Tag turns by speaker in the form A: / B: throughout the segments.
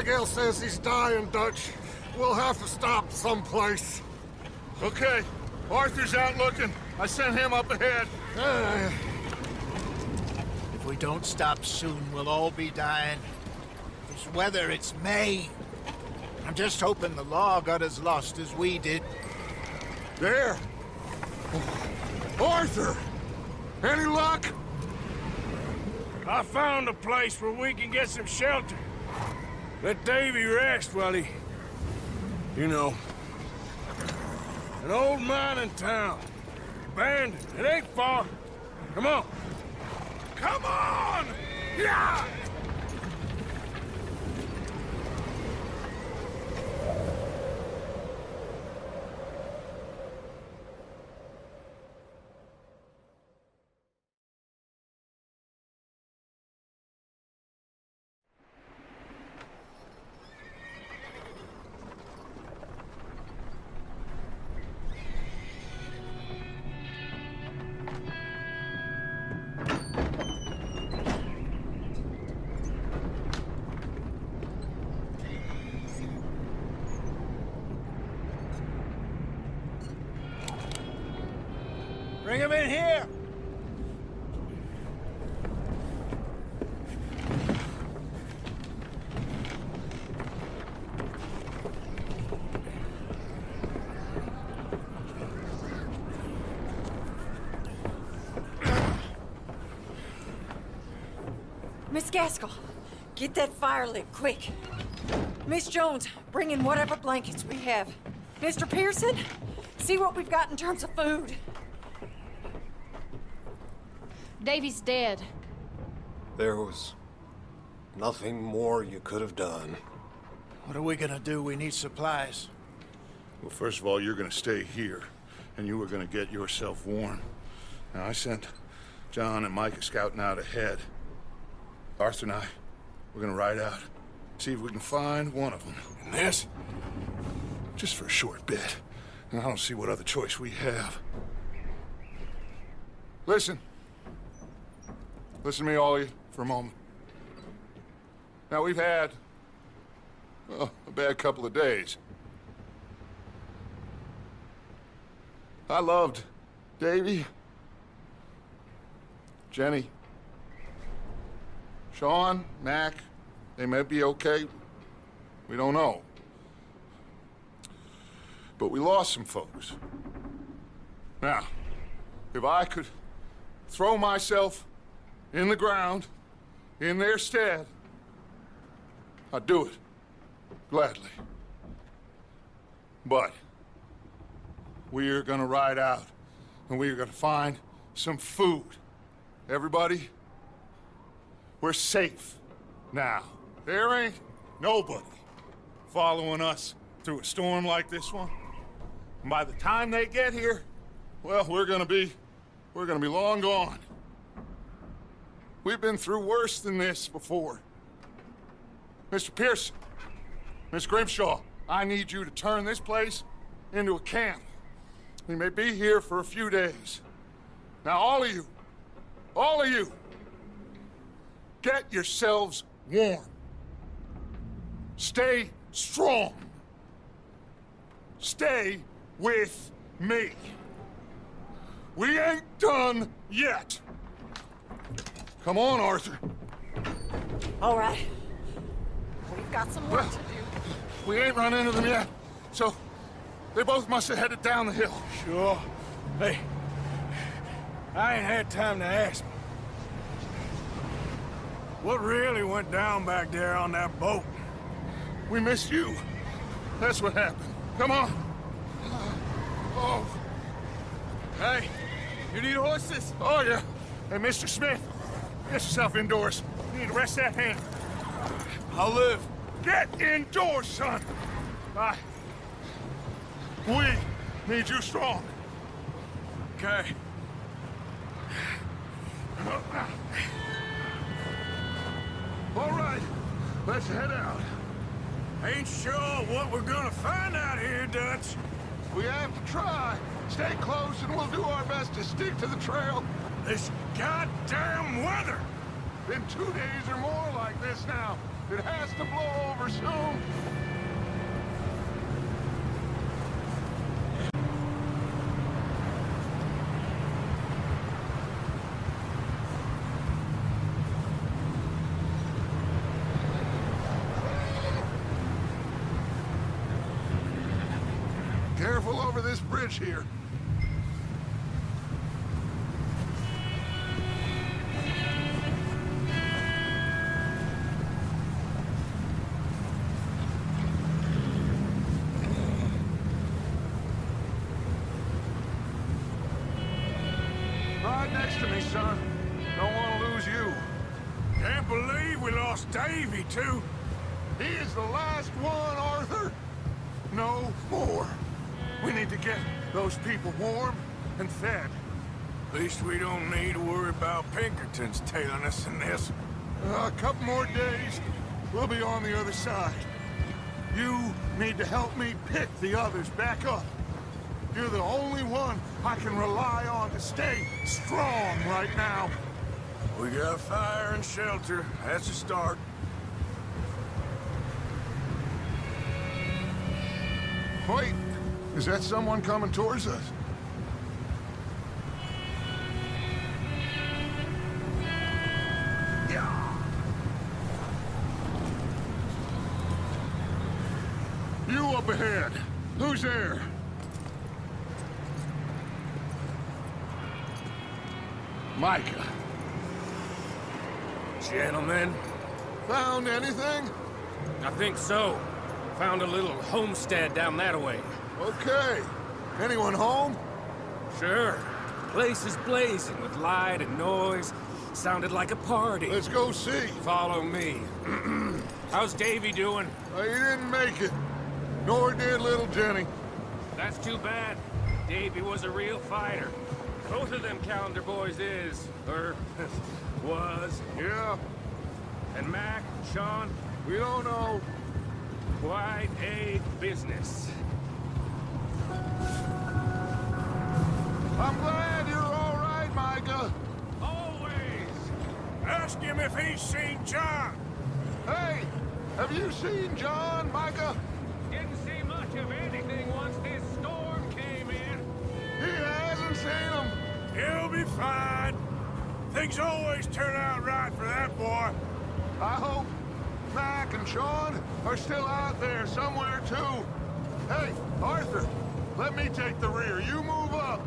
A: Abigail says he's dying, Dutch. We'll have to stop someplace.
B: Okay. Arthur's out looking. I sent him up ahead.
C: If we don't stop soon, we'll all be dying. This weather, it's May. I'm just hoping the law got as lost as we did.
A: There! Arthur! Any luck?
D: I found a place where we can get some shelter. Let Davy rest while he... You know. An old mining town. Abandoned. It ain't far. Come on. Come on! Yeah!
C: Bring him in here!
E: Miss Gaskell, get that fire lit, quick. Miss Jones, bring in whatever blankets we have. Mr. Pearson, see what we've got in terms of food.
F: Davy's dead.
A: There was nothing more you could have done.
C: What are we gonna do? We need supplies.
B: Well, first of all, you're gonna stay here, and you were gonna get yourself warm. Now, I sent John and Micah scouting out ahead. Arthur and I, we're gonna ride out, see if we can find one of them. And this, just for a short bit. And I don't see what other choice we have. Listen. Listen to me, all of you, for a moment. Now, we've had, well, a bad couple of days. I loved Davy, Jenny, Sean, Mac. They may be okay. We don't know. But we lost some folks. Now, if I could throw myself in the ground, in their stead, I'd do it, gladly. But we are gonna ride out, and we are gonna find some food. Everybody, we're safe now. There ain't nobody following us through a storm like this one. And by the time they get here, well, we're gonna be long gone. We've been through worse than this before. Mr. Pearson, Miss Grimshaw, I need you to turn this place into a camp. We may be here for a few days. Now, all of you, get yourselves warm. Stay strong. Stay with me. We ain't done yet. Come on, Arthur.
E: All right. We've got some work to do.
B: We ain't run into them yet, so they both must have headed down the hill.
D: Sure. Hey, I ain't had time to ask. What really went down back there on that boat?
B: We missed you. That's what happened. Come on. Oh.
D: Hey, you need horses?
B: Oh, yeah. Hey, Mr. Smith, get yourself indoors. You need to rest that hand.
D: I'll live.
B: Get indoors, son. We need you strong.
D: Okay.
B: All right, let's head out.
D: Ain't sure what we're gonna find out here, Dutch.
B: We have to try. Stay close and we'll do our best to stick to the trail.
D: This goddamn weather!
B: Been 2 days or more like this now. It has to blow over soon. Careful over this bridge here. Right next to me, son. Don't want to lose you.
D: Can't believe we lost Davy, too.
B: He is the last one, Arthur. No more. We need to get those people warm and fed.
D: At least we don't need to worry about Pinkertons tailing us in this.
B: A couple more days, we'll be on the other side. You need to help me pick the others back up. You're the only one I can rely on to stay strong right now.
D: We got fire and shelter. That's a start.
B: Wait, is that someone coming towards us? Yeah. You up ahead. Who's there? Micah.
G: Gentlemen,
B: Found anything?
G: I think so. Found a little homestead down that way.
B: Okay. Anyone home?
G: Sure. Place is blazing with light and noise. Sounded like a party.
B: Let's go see.
G: Follow me. How's Davy doing?
B: He didn't make it. Nor did little Jenny.
G: That's too bad. Davy was a real fighter. Both of them calendar boys is, or was.
B: Yeah,
G: And Mac, Sean,
B: we don't know.
G: quite a business.
B: I'm glad you're all right, Micah.
D: Always. Ask him if he's seen John.
B: Hey, have you seen John, Micah?
G: Didn't see much of anything once this storm came in.
B: He hasn't seen him.
D: He'll be fine. Things always turn out right for that boy.
B: I hope Mac and Sean are still out there somewhere, too. Hey, Arthur, let me take the rear. You move up.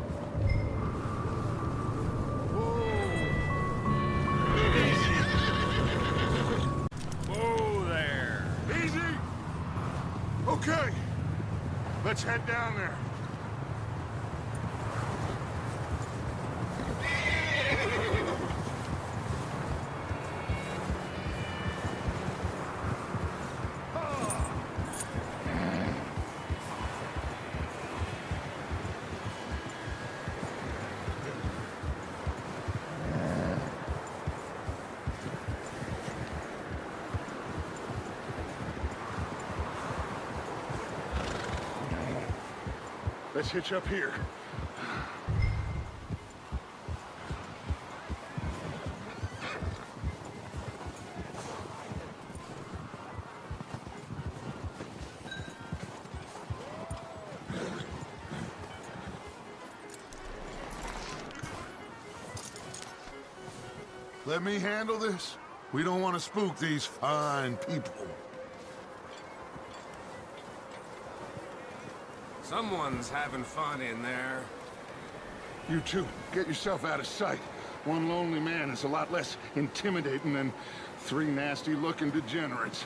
G: Whoa there.
B: Easy. Okay. Let's head down there. Let's hitch up here. Let me handle this. We don't want to spook these fine people.
G: Someone's having fun in there.
B: You two, get yourself out of sight. One lonely man is a lot less intimidating than three nasty-looking degenerates.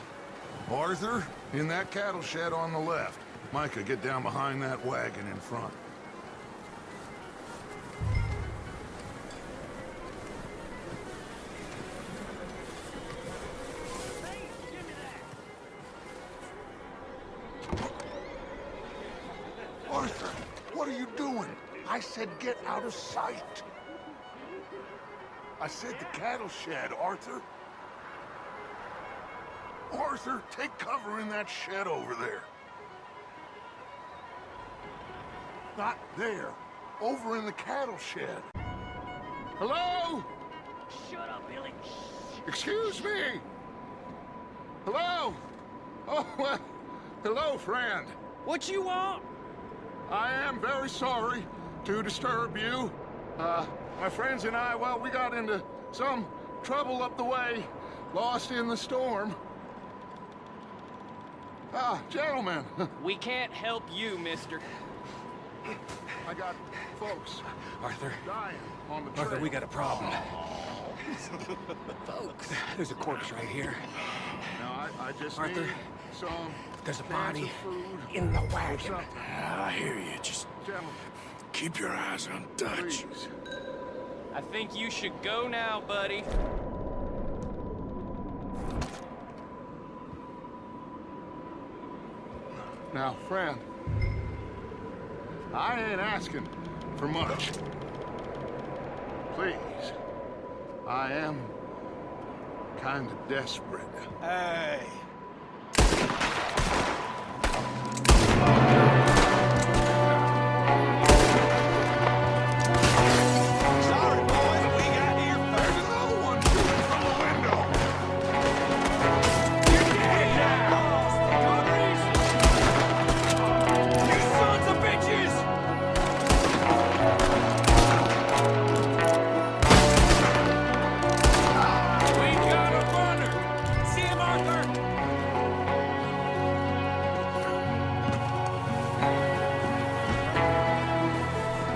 B: Arthur, in that cattle shed on the left. Micah, get down behind that wagon in front. Arthur, what are you doing? I said get out of sight. I said the cattle shed, Arthur. Arthur, take cover in that shed over there. Not there. Over in the cattle shed. Hello?
H: Shut up, Billy.
B: Excuse me. Hello? Oh, well, hello, friend.
G: What you want?
B: I am very sorry to disturb you. My friends and I, well, we got into some trouble up the way, lost in the storm. Gentlemen.
G: We can't help you, mister.
B: I got folks
D: Arthur,
B: dying on the trail.
D: Arthur, we got a problem. Folks, there's a corpse right here.
B: Now, I just
D: Arthur,
B: need some
D: there's a
B: cans
D: body
B: of food
D: in the
B: or
D: wagon.
B: something.
D: I hear you. Just
B: Gentlemen,
D: keep your eyes on Dutch.
B: please.
G: I think you should go now, buddy.
B: Now, friend, I ain't asking for much. Please, I am kind of desperate.
C: Hey. Sorry, boys, we got here first.
B: There's another one shooting from the window.
D: You sons of bitches! We got a runner! See him, Arthur?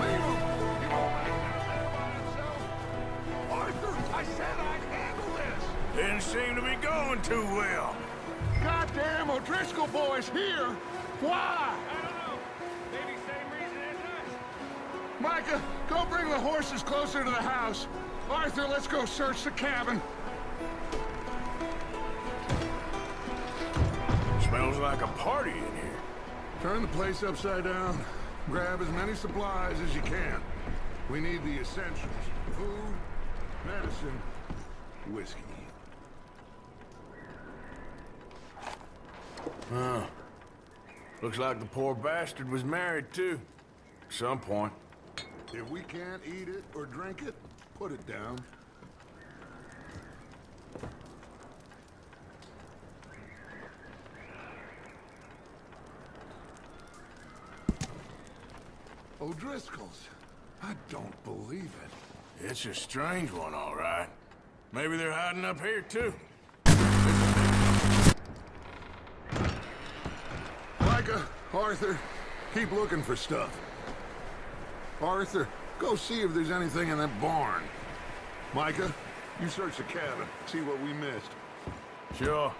B: Leave him. He won't manage himself. Arthur, I said I'd handle this.
D: Didn't seem to be going too well.
B: Goddamn O'Driscoll boys here. Why?
G: I don't know. Maybe same reason as us.
B: Micah, go bring the horses closer to the house. Arthur, let's go search the cabin.
D: Smells like a party in here.
B: Turn the place upside down. Grab as many supplies as you can. We need the essentials. Food, medicine, whiskey.
D: Huh. Looks like the poor bastard was married, too. At some point.
B: If we can't eat it or drink it, put it down. O'Driscoll's. I don't believe it.
D: It's a strange one, all right. Maybe they're hiding up here, too.
B: Micah, Arthur, keep looking for stuff. Arthur, go see if there's anything in that barn. Micah, you search the cabin, see what we missed.
D: Sure.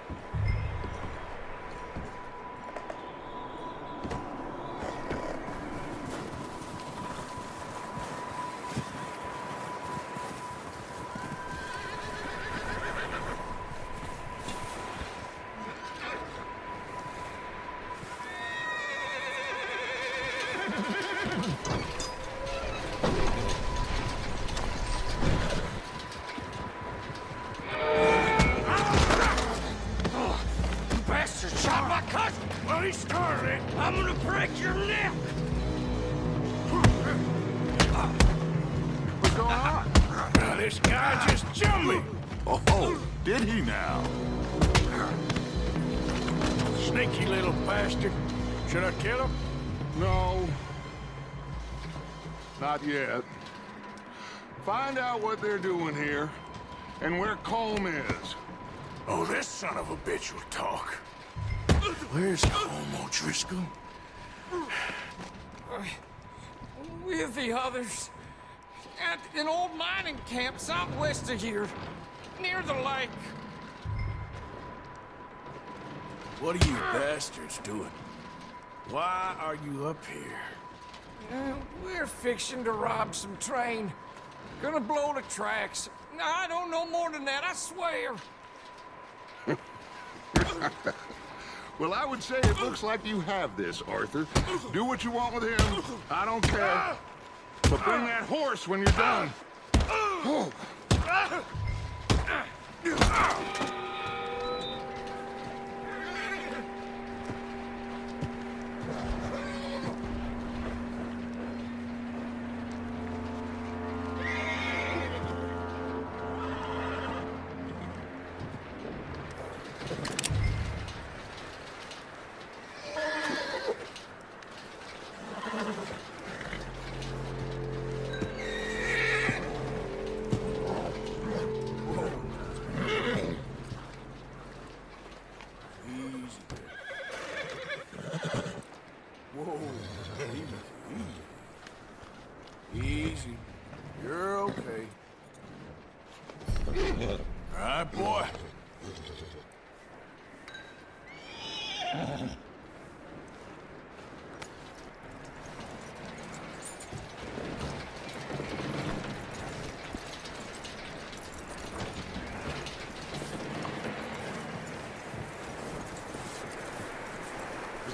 G: Bastard shot my cousin! Well, he started it. I'm gonna break your neck!
B: What's going on?
D: Now, this guy just jumped me!
B: Oh, did he now?
D: Sneaky little bastard. Should I kill him?
B: No. Not yet. Find out what they're doing here, and where Colm is.
D: Oh, this son of a bitch will talk. Where's Colm O'Driscoll?
H: With the others. At an old mining camp southwest of here. Near the lake.
D: What are you bastards doing? Why are you up here?
H: We're fixing to rob some train. Gonna blow the tracks. I don't know more than that, I swear.
B: Well, I would say it looks like you have this, Arthur. Do what you want with him. I don't care. But bring that horse when you're done. Oh.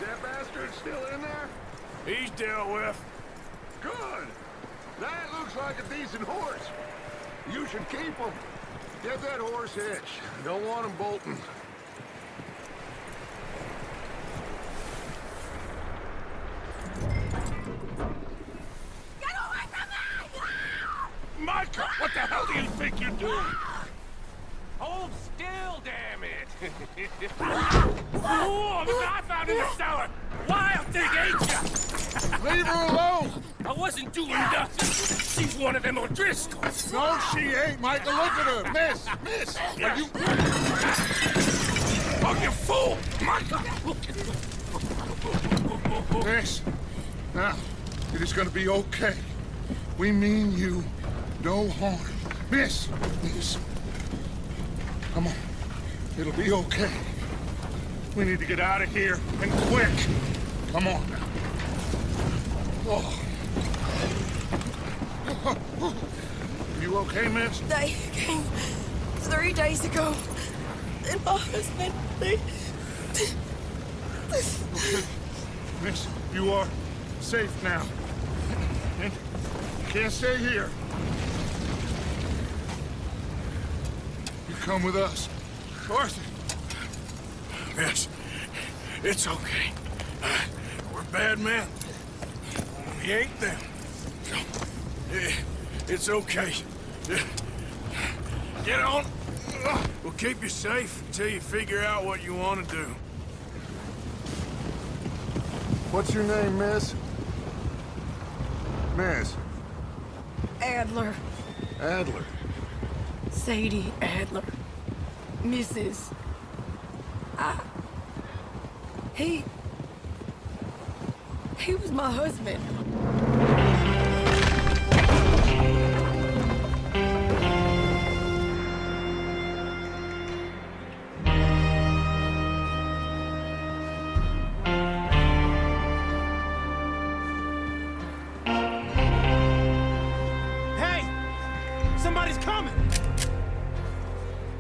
B: Is that bastard still in there?
D: He's dealt with.
B: Good. That looks like a decent horse. You should keep him. Get that horse hitched. Don't want him bolting.
D: Get away from me! Micah, what the hell do you think you're doing?
G: Hold still, damn it!
D: Oh, the I found in the cellar! Wild thing, ain't ya?
B: Leave her alone!
D: I wasn't doing nothing. She's one of them O'Driscolls.
B: No, she ain't, Micah. Look at her. Miss, are you...
D: Oh, you fool! Micah!
B: Miss, now, it is gonna be okay. We mean you no harm. Miss, come on. It'll be okay. We need to get out of here, and quick. Come on now. Oh. You okay, miss?
E: They came 3 days ago. And my husband,
B: Miss, you are safe now. And you can't stay here. You come with us. Arthur.
D: Miss, it's okay. We're bad men. We ain't them. It's okay. Get on. We'll keep you safe until you figure out what you want to do.
B: What's your name, miss? Miss.
E: Adler,
B: Adler.
E: Sadie Adler, Mrs. He was my husband.
I: Hey! Somebody's coming!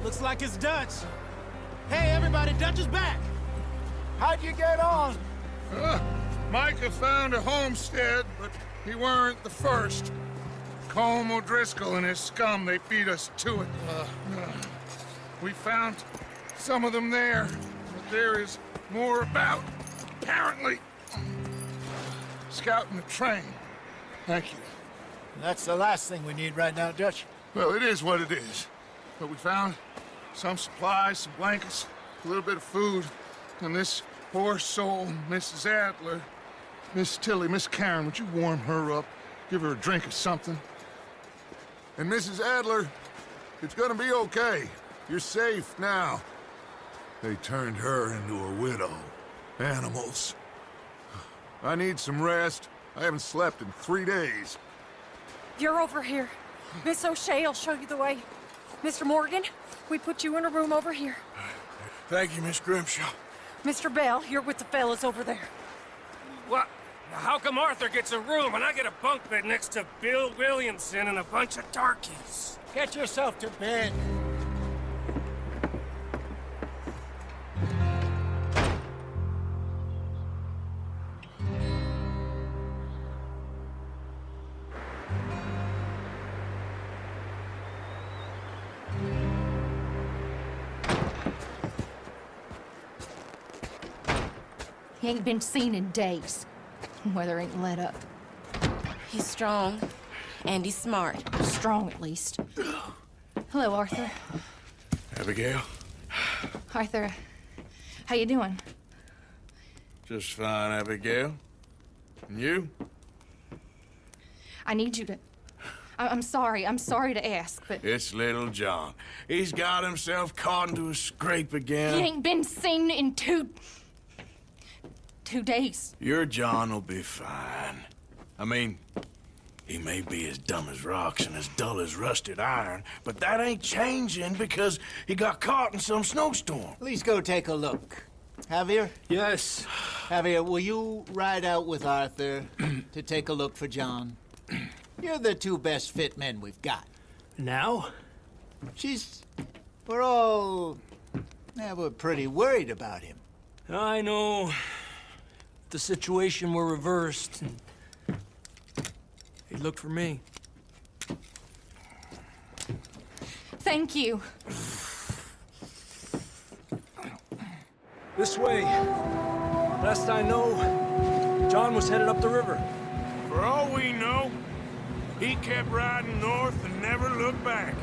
I: Looks like it's Dutch. Hey, everybody, Dutch is back!
C: How'd you get on?
B: Micah found a homestead, but he weren't the first. Colm O'Driscoll and his scum, they beat us to it. We found some of them there, but there is more about, apparently. Scouting the train. Thank you.
C: That's the last thing we need right now, Dutch.
B: Well, it is what it is. But we found some supplies, some blankets, a little bit of food, and this poor soul, Mrs. Adler. Miss Tilly, Miss Karen, would you warm her up? Give her a drink or something? And Mrs. Adler, it's gonna be okay. You're safe now. They turned her into a widow. Animals. I need some rest. I haven't slept in 3 days.
E: You're over here. Miss O'Shea will show you the way. Mr. Morgan, we put you in a room over here.
D: Thank you, Miss Grimshaw.
E: Mr. Bell, you're with the fellas over there.
G: What? How come Arthur gets a room and I get a bunk bed next to Bill Williamson and a bunch of darkies?
C: Get yourself to bed.
F: He ain't been seen in days. Weather ain't let up.
J: He's strong, and he's smart.
F: Strong, at least. Hello, Arthur.
D: Abigail?
F: Arthur, how you doing?
D: Just fine, Abigail. And you?
F: I need you to... I'm sorry to ask, but...
D: It's little John. He's got himself caught into a scrape again.
F: He ain't been seen in 2 days.
D: Your John will be fine. I mean, he may be as dumb as rocks and as dull as rusted iron, but that ain't changing because he got caught in some snowstorm.
C: Please go take a look. Javier?
I: Yes.
C: Javier, will you ride out with Arthur to take a look for John? You're the 2 best fit men we've got.
I: Now?
C: We're pretty worried about him.
I: I know.
K: the situation were reversed, and he'd look for me.
F: Thank you.
K: This way. Last I know, John was headed up the river.
D: For all we know, he kept riding north and never looked back.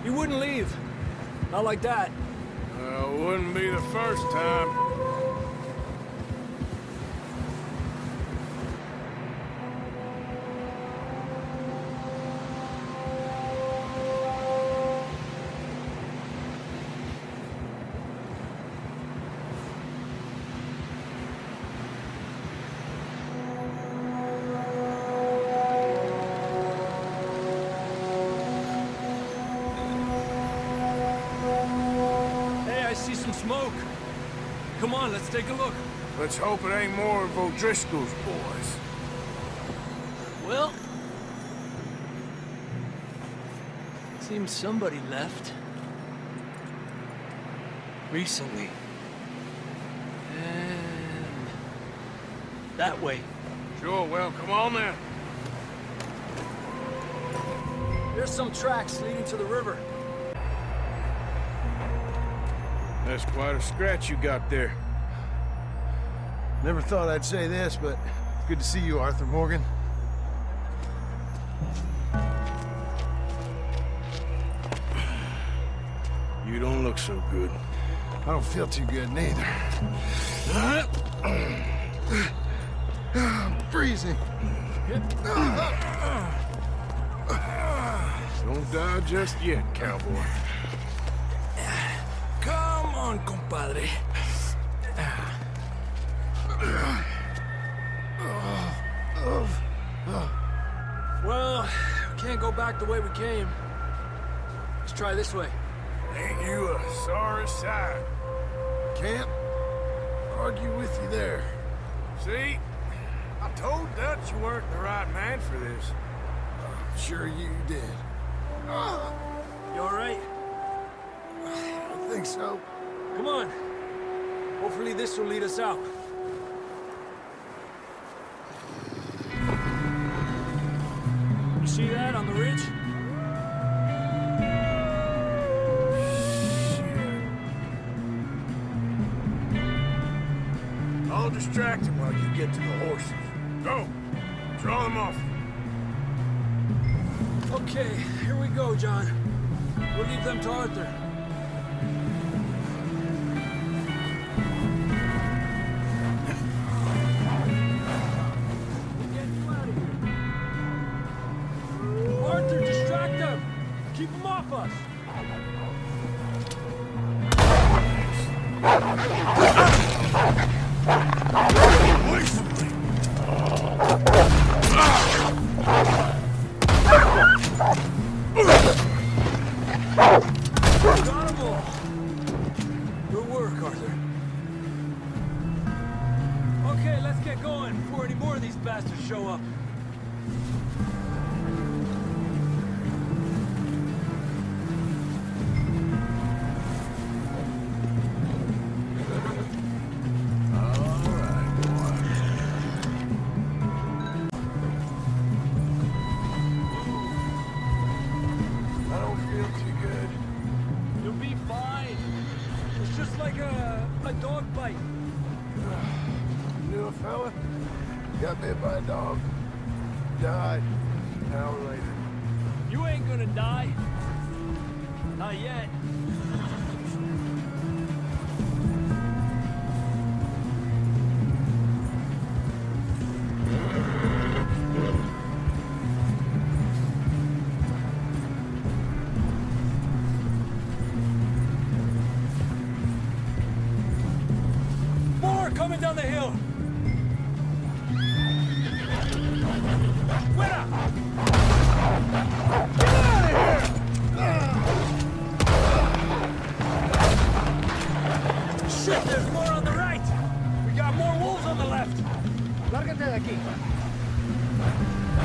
K: He wouldn't leave. Not like that.
D: Wouldn't be the first time.
K: Smoke. Come on, let's take a look.
D: Let's hope it ain't more of O'Driscoll's boys.
K: Well, seems somebody left. Recently. And that way.
D: Sure, well, come on then.
K: There's some tracks leading to the river.
D: That's quite a scratch you got there.
I: Never thought I'd say this, but it's good to see you, Arthur Morgan.
D: You don't look so good.
I: I don't feel too good, neither. I'm freezing.
D: Don't die just yet, cowboy.
K: Come on, compadre. Well, we can't go back the way we came. Let's try this way.
D: Ain't you a sorry sight?
I: Can't argue with you there.
D: See? I told Dutch you weren't the right man for this.
I: I'm sure you did.
K: You all right?
I: I think so.
K: Come on. Hopefully this will lead us out. You see that on the ridge?
D: Shit. I'll distract him while you get to the horses. Go! Draw them off.
K: Okay, here we go, John. We'll leave them to Arthur. Arthur, distract them! Keep them off us! Got them all! Good work, Arthur. Okay, let's get going before any more of these bastards show up. Dog bite.
I: You knew a fella? Got bit by a dog. Died an hour later.
K: You ain't gonna die. Not yet. Coming down the hill. Fuera! Get out of here! Shit, there's more on the right. We got more wolves on the left.
I: Lárgate de aquí.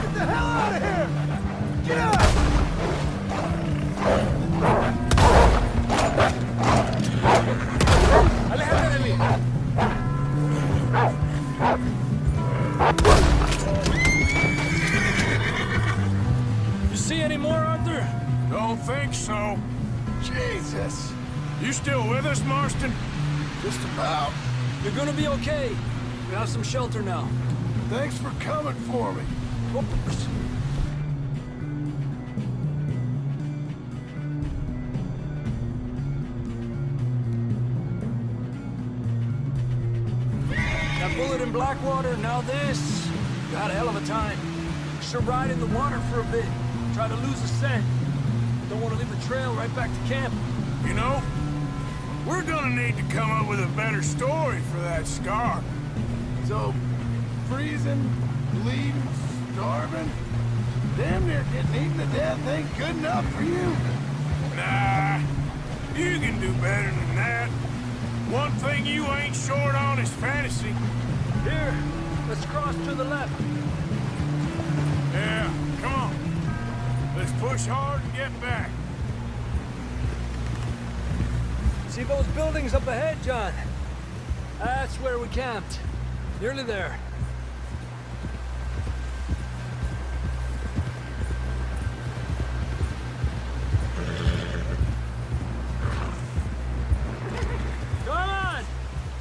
I: Get the hell out of here! Get out! Aléjate de mí.
D: Don't think so.
I: Jesus!
D: You still with us, Marston?
I: Just about.
K: You're gonna be okay. We have some shelter now.
I: Thanks for coming for me.
K: Oops. That bullet in Blackwater, now this. You had a hell of a time. Should ride in the water for a bit. Try to lose the scent. Don't want to leave a trail right back to camp.
D: You know, we're gonna need to come up with a better story for that scar.
I: So, freezing, bleeding, starving, damn near getting eaten to death ain't good enough for you.
D: Nah, you can do better than that. One thing you ain't short on is fantasy.
K: Here, let's cross to the left.
D: Yeah, come on. Let's push hard and get back.
K: See those buildings up ahead, John? That's where we camped. Nearly there. Come on!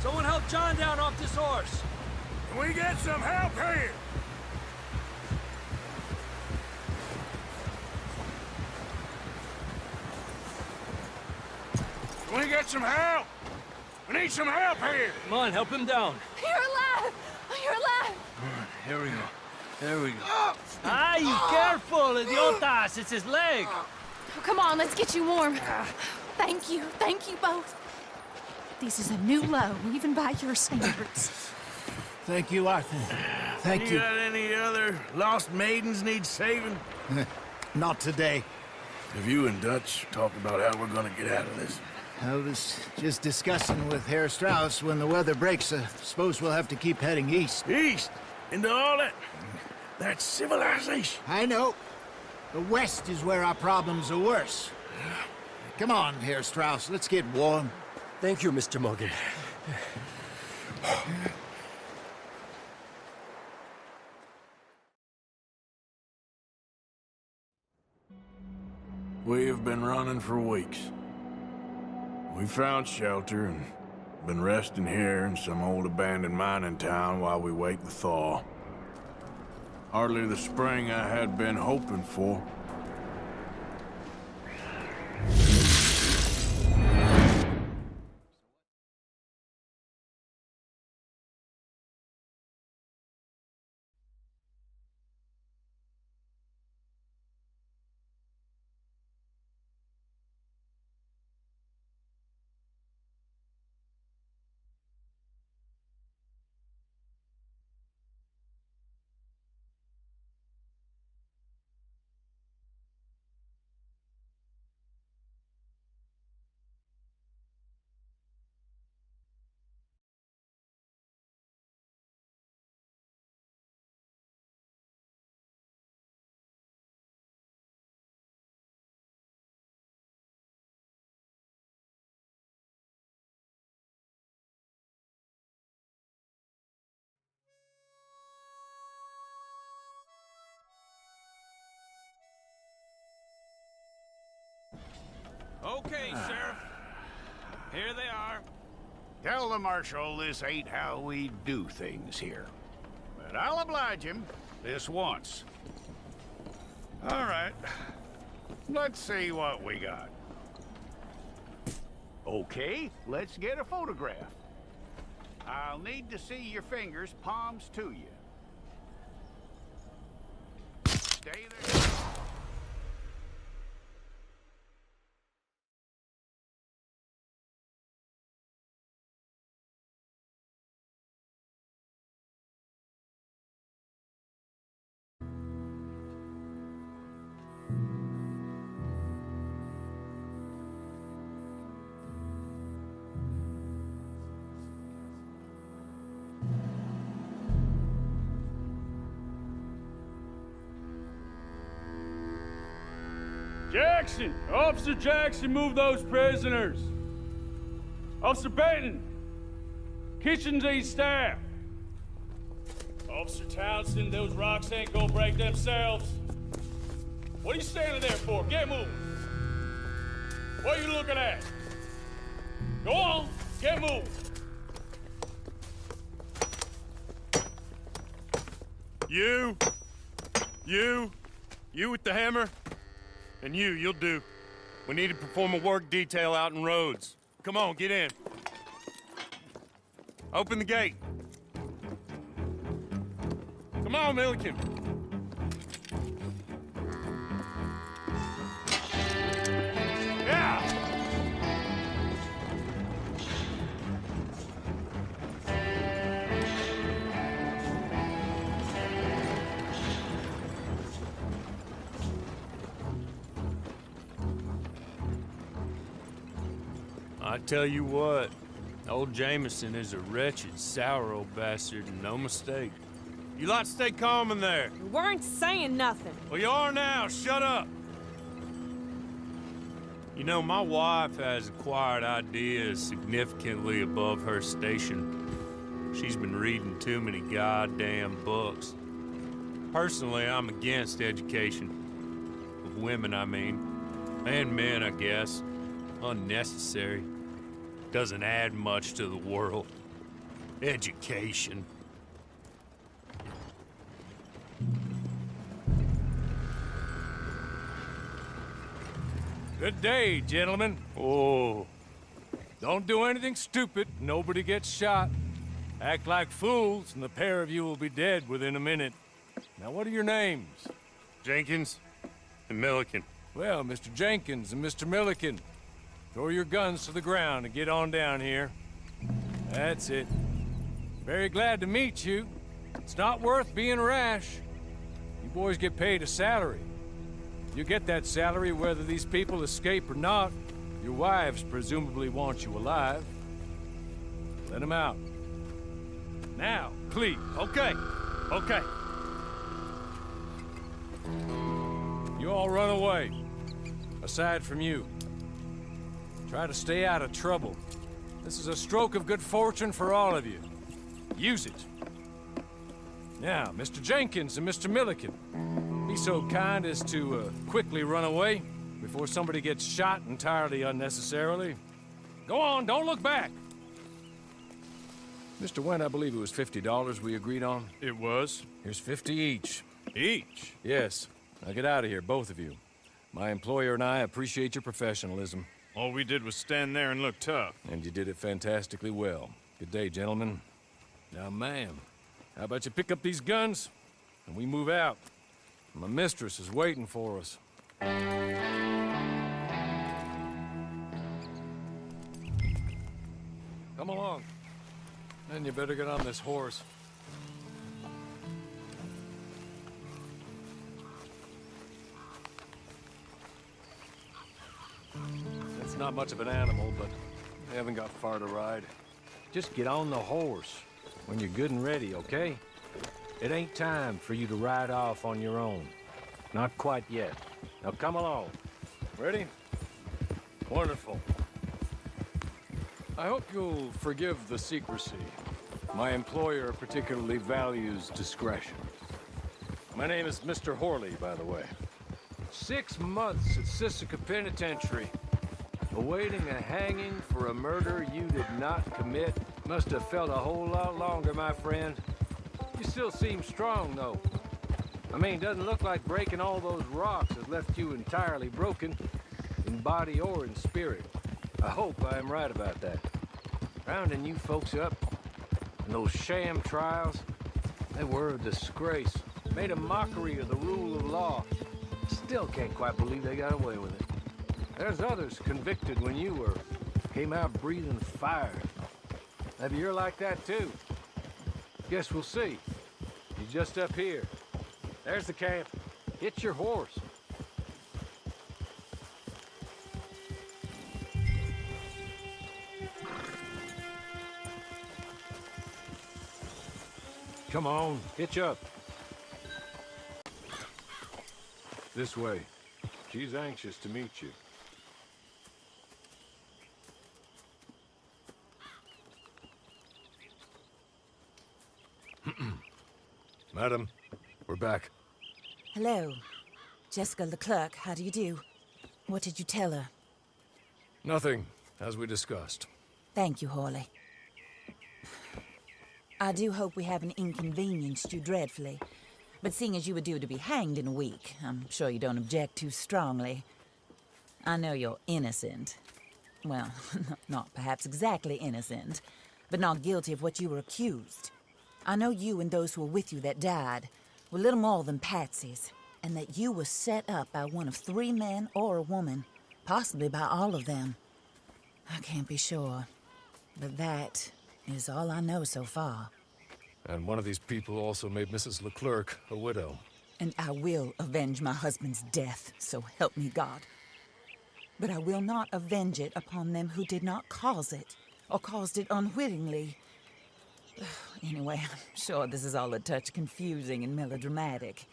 K: Someone help John down off this horse.
D: Can we get some help here? Can we get some help? We need some help here.
K: Come on, help him down.
F: You're alive! You're alive!
K: Here we go. There we go. Ay, careful, idiotas! It's his leg!
F: Oh, come on, let's get you warm. Thank you both. This is a new low, even by your standards.
C: Thank you, Arthur. Thank you.
D: Got any other lost maidens need saving?
C: Not today.
I: Have you and Dutch talked about how we're gonna get out of this?
C: I was just discussing with Herr Strauss when the weather breaks. I suppose we'll have to keep heading east.
D: East? Into all that... That's civilization.
C: I know. The west is where our problems are worse. Come on, Herr Strauss, let's get warm.
K: Thank you, Mr. Morgan.
D: We have been running for weeks. We found shelter and been resting here in some old abandoned mining town while we wait the thaw. Hardly the spring I had been hoping for.
G: Okay, Sheriff. Here they are.
C: Tell the Marshal this ain't how we do things here. But I'll oblige him this once. All right. Let's see what we got. Okay, let's get a photograph. I'll need to see your fingers, palms to you. Stay there.
L: Jackson! Officer Jackson, move those prisoners! Officer Benton! Kitchens ain't staff! Officer Townsend, those rocks ain't gonna break themselves. What are you standing there for? Get moving! What are you looking at? Go on, get moving.
M: You with the hammer? And you'll do. We need to perform a work detail out in Rhodes. Come on, get in. Open the gate. Come on, Milliken. Yeah!
G: I tell you what, old Jameson is a wretched, sour old bastard, and no mistake.
M: You lot stay calm in there.
N: We weren't saying nothing.
M: Well, you are now. Shut up.
G: You know, my wife has acquired ideas significantly above her station. She's been reading too many goddamn books. Personally, I'm against education. Of women, I mean. And men, I guess. Unnecessary. Doesn't add much to the world. Education.
K: Good day, gentlemen.
G: Oh.
K: Don't do anything stupid. Nobody gets shot. Act like fools, and the pair of you will be dead within a minute. Now, what are your names?
M: Jenkins and Milliken.
K: Well, Mr. Jenkins and Mr. Milliken, throw your guns to the ground and get on down here. That's it. Very glad to meet you. It's not worth being rash. You boys get paid a salary. You get that salary whether these people escape or not. Your wives presumably want you alive. Let them out. Now, please.
M: Okay.
K: You all run away. Aside from you. Try to stay out of trouble. This is a stroke of good fortune for all of you. Use it. Now, Mr. Jenkins and Mr. Milliken, be so kind as to quickly run away before somebody gets shot entirely unnecessarily. Go on, don't look back. Mr. Went, I believe it was $50 we agreed on.
M: It was.
K: Here's 50 each.
M: Each?
K: Yes. Now get out of here, both of you. My employer and I appreciate your professionalism.
M: All we did was stand there and look tough.
K: And you did it fantastically well. Good day, gentlemen. Now, ma'am, how about you pick up these guns and we move out? My mistress is waiting for us. Come along. Then you better get on this horse. It's not much of an animal, but I haven't got far to ride. Just get on the horse when you're good and ready, okay? It ain't time for you to ride off on your own. Not quite yet. Now come along. Ready? Wonderful. I hope you'll forgive the secrecy. My employer particularly values discretion. My name is Mr. Horley, by the way. 6 months at Sisika Penitentiary. Awaiting a hanging for a murder you did not commit. Must have felt a whole lot longer, my friend. You still seem strong, though. I mean, doesn't look like breaking all those rocks has left you entirely broken, in body or in spirit. I hope I am right about that. Rounding you folks up, and those sham trials, they were a disgrace. Made a mockery of the rule of law. Still can't quite believe they got away with it. There's others convicted when you were. Came out breathing fire. Maybe you're like that too. Guess we'll see. You're just up here. There's the camp. Hit your horse. Come on, hitch up. This way. She's anxious to meet you. Madam, we're back.
O: Hello. Jessica the clerk, how do you do? What did you tell her?
K: Nothing, as we discussed.
N: Thank you, Hawley. I do hope we haven't inconvenienced you dreadfully. But seeing as you were due to be hanged in a week, I'm sure you don't object too strongly. I know you're innocent. Well, not perhaps exactly innocent, but not guilty of what you were accused. I know you and those who were with you that died were little more than patsies, and that you were set up by one of 3 men or a woman, possibly by all of them. I can't be sure, but that is all I know so far.
K: And one of these people also made Mrs. Leclerc a widow.
N: And I will avenge my husband's death, so help me God. But I will not avenge it upon them who did not cause it, or caused it unwittingly. Anyway, I'm sure this is all a touch confusing and melodramatic.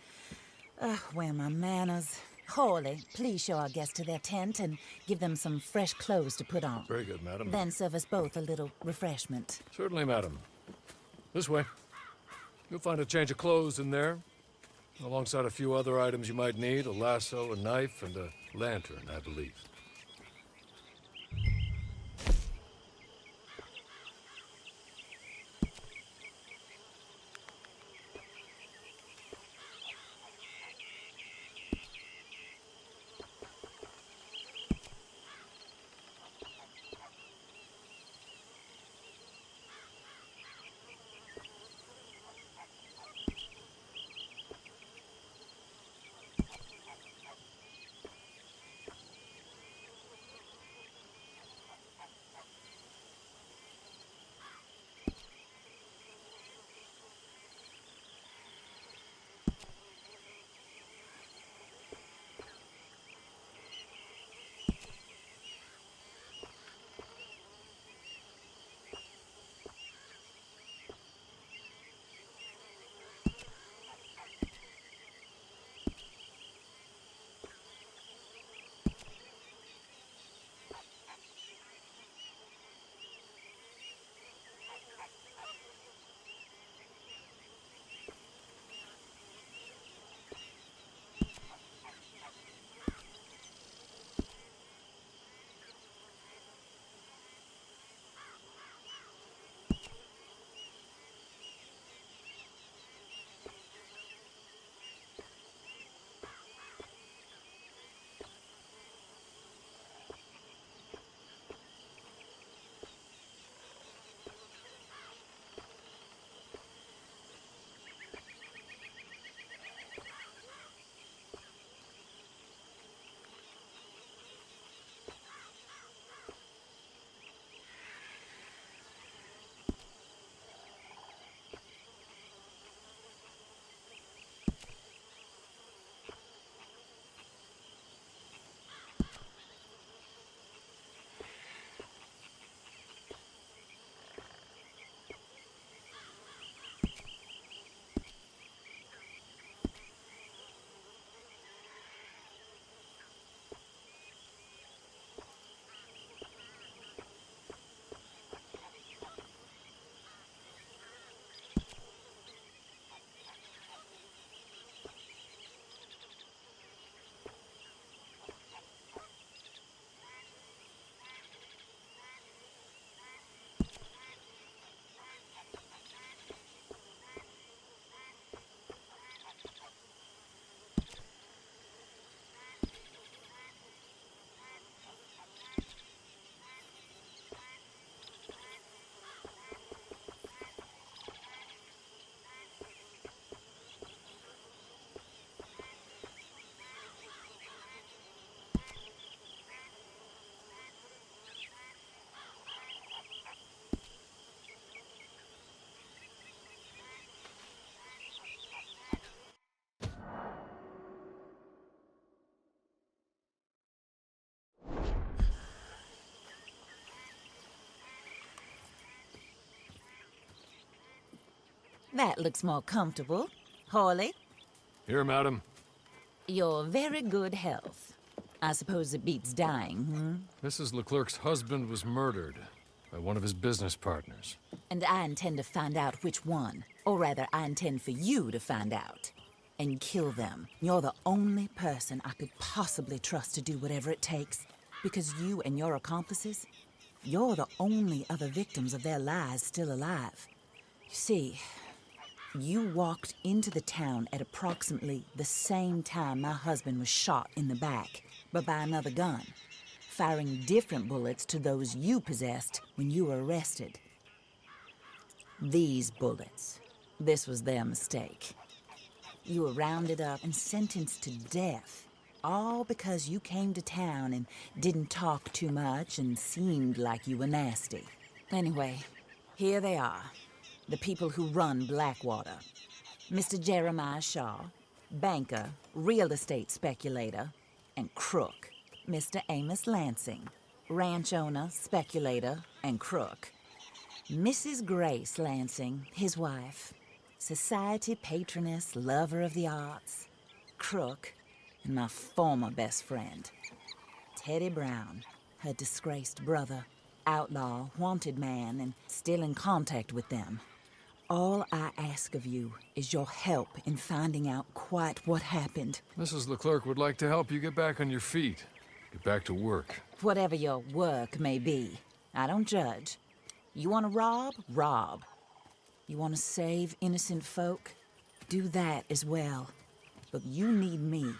N: Where are my manners? Hawley, please show our guests to their tent and give them some fresh clothes to put on.
K: Very good, madam.
N: Then serve us both a little refreshment.
K: Certainly, madam. This way. You'll find a change of clothes in there, alongside a few other items you might need, a lasso, a knife, and a lantern, I believe.
N: That looks more comfortable. Hawley?
K: Here, madam.
N: Your very good health. I suppose it beats dying,
K: Mrs. Leclerc's husband was murdered by one of his business partners.
N: And I intend to find out which one. Or rather, I intend for you to find out. And kill them. You're the only person I could possibly trust to do whatever it takes. Because you and your accomplices, you're the only other victims of their lies still alive. You see, you walked into the town at approximately the same time my husband was shot in the back, but by another gun, firing different bullets to those you possessed when you were arrested. These bullets, this was their mistake. You were rounded up and sentenced to death, all because you came to town and didn't talk too much and seemed like you were nasty. Anyway, here they are, the people who run Blackwater. Mr. Jeremiah Shaw, banker, real estate speculator, and crook. Mr. Amos Lansing, ranch owner, speculator, and crook. Mrs. Grace Lansing, his wife, society patroness, lover of the arts, crook, and my former best friend, Teddy Brown, her disgraced brother, outlaw, wanted man, and still in contact with them. All I ask of you is your help in finding out quite what happened.
K: Mrs. Leclerc would like to help you get back on your feet. Get back to work.
N: Whatever your work may be, I don't judge. You want to rob? Rob. You want to save innocent folk? Do that as well. But you need me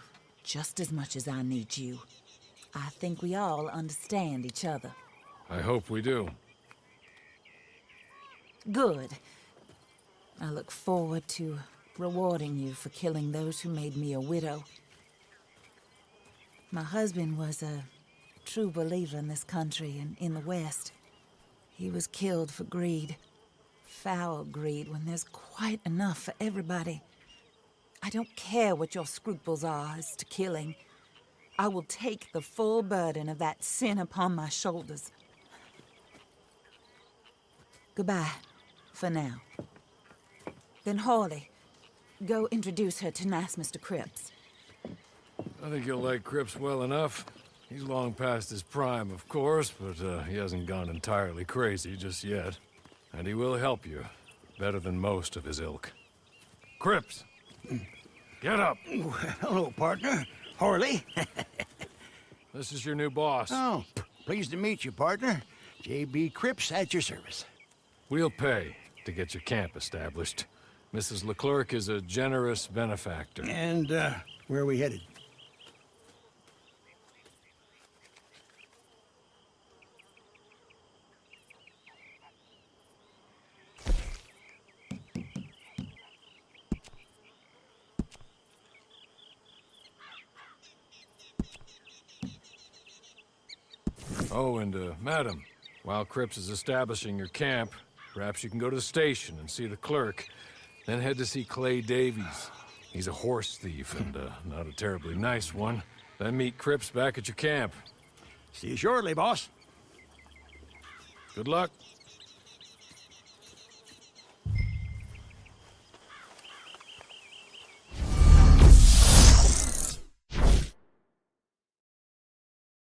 N: just as much as I need you. I think we all understand each other.
K: I hope we do.
N: Good. I look forward to rewarding you for killing those who made me a widow. My husband was a true believer in this country and in the West. He was killed for greed. Foul greed when there's quite enough for everybody. I don't care what your scruples are as to killing. I will take the full burden of that sin upon my shoulders. Goodbye, for now. Then Hawley, go introduce her to nice Mr. Cripps.
K: I think you'll like Cripps well enough. He's long past his prime, of course, but he hasn't gone entirely crazy just yet. And he will help you, better than most of his ilk. Cripps! Get up!
O: Hello, partner. Harley.
K: This is your new boss.
O: Oh, pleased to meet you, partner. J.B. Cripps at your service.
K: We'll pay to get your camp established. Mrs. Leclerc is a generous benefactor.
O: And, where are we headed?
K: Oh, and, madam, while Cripps is establishing your camp, perhaps you can go to the station and see the clerk, then head to see Clay Davies. He's a horse thief and, not a terribly nice one. Then meet Cripps back at your camp.
O: See you shortly, boss.
K: Good luck.